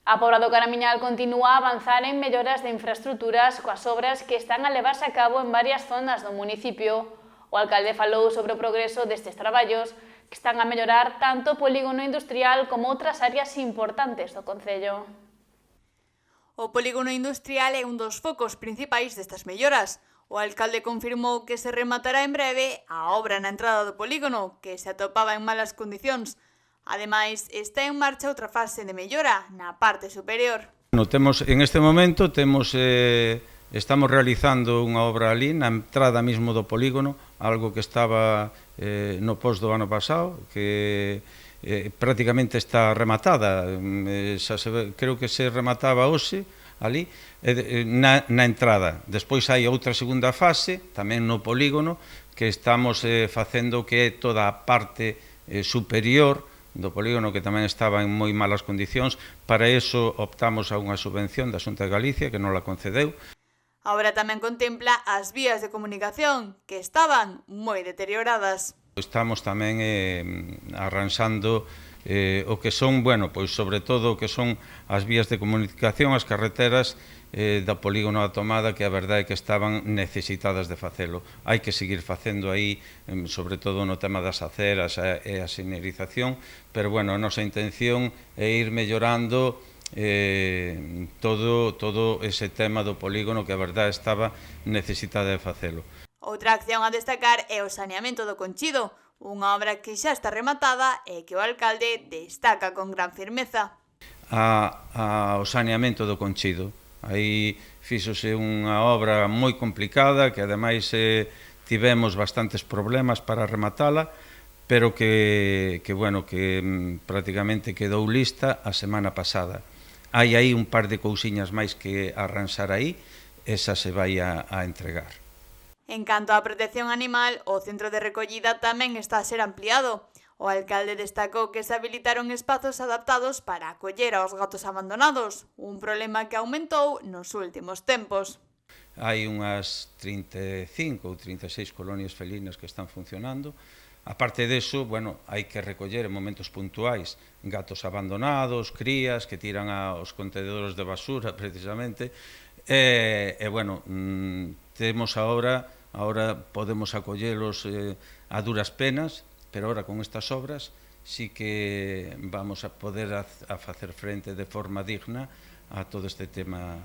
A Pobra do Caramiñal continúa a avanzar en melloras de infraestructuras coas obras que están a levarse a cabo en varias zonas do municipio. O alcalde falou sobre o progreso destes traballos que están a mellorar tanto o polígono industrial como outras áreas importantes do concello. O polígono industrial é un dos focos principais destas melloras. O alcalde confirmou que se rematará en breve a obra na entrada do polígono, que se atopaba en malas condicións. Ademais, está en marcha outra fase de mellora na parte superior. En este momento estamos realizando unha obra ali na entrada mesmo do polígono, algo que estaba no pos do ano pasado, que prácticamente está rematada, creo que se remataba hoxe ali na entrada. Despois hai outra segunda fase, tamén no polígono, que estamos facendo que é toda a parte superior do polígono, que tamén estaba en moi malas condicións. Para iso optamos a unha subvención da Xunta de Galicia que non la concedeu. A obra tamén contempla as vías de comunicación, que estaban moi deterioradas. Estamos tamén arranxando o que son, pois sobre todo o que son as vías de comunicación, as carreteras da polígono da Tomada, que a verdade é que estaban necesitadas de facelo. Hai que seguir facendo aí, sobre todo no tema das aceras e a señalización, pero a nosa intención é ir mellorando todo ese tema do polígono, que a verdade estaba necesitada de facelo. Outra acción a destacar é o saneamento do Conchido, unha obra que xa está rematada e que o alcalde destaca con gran firmeza. O saneamento do Conchido. Aí fíxose unha obra moi complicada, que ademais tivemos bastantes problemas para rematala, pero que prácticamente quedou lista a semana pasada. Hai aí un par de cousiñas máis que arranxar aí, esa se vai a entregar. En canto á protección animal, o centro de recollida tamén está a ser ampliado. O alcalde destacou que se habilitaron espazos adaptados para acoller aos gatos abandonados, un problema que aumentou nos últimos tempos. Hai unhas 35 ou 36 colonias felinas que están funcionando. A parte deso, hai que recoller en momentos puntuais gatos abandonados, crías que tiran aos contedores de basura, precisamente. Temos agora podemos acollelos a duras penas, pero ahora con estas obras sí que vamos a poder facer frente de forma digna a todo este tema.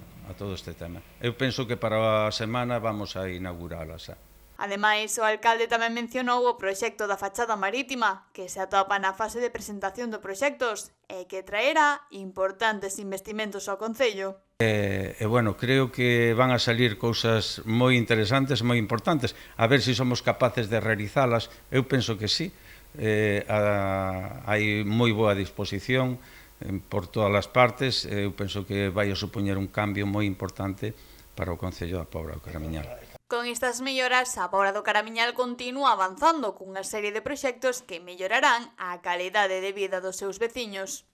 Eu penso que para a semana vamos a inauguralas. Ademais, o alcalde tamén mencionou o proxecto da fachada marítima, que se atopa na fase de presentación de proxectos e que traerá importantes investimentos ao concello. Creo que van a salir cousas moi interesantes, moi importantes. A ver se somos capaces de realizalas. Eu penso que sí. Hai moi boa disposición por todas as partes. Eu penso que vai a supoñer un cambio moi importante para o concello da Pobra do Caramiñal. Con estas melloras, a Pobra do Caramiñal continúa avanzando cunha serie de proxectos que mellorarán a calidade de vida dos seus veciños.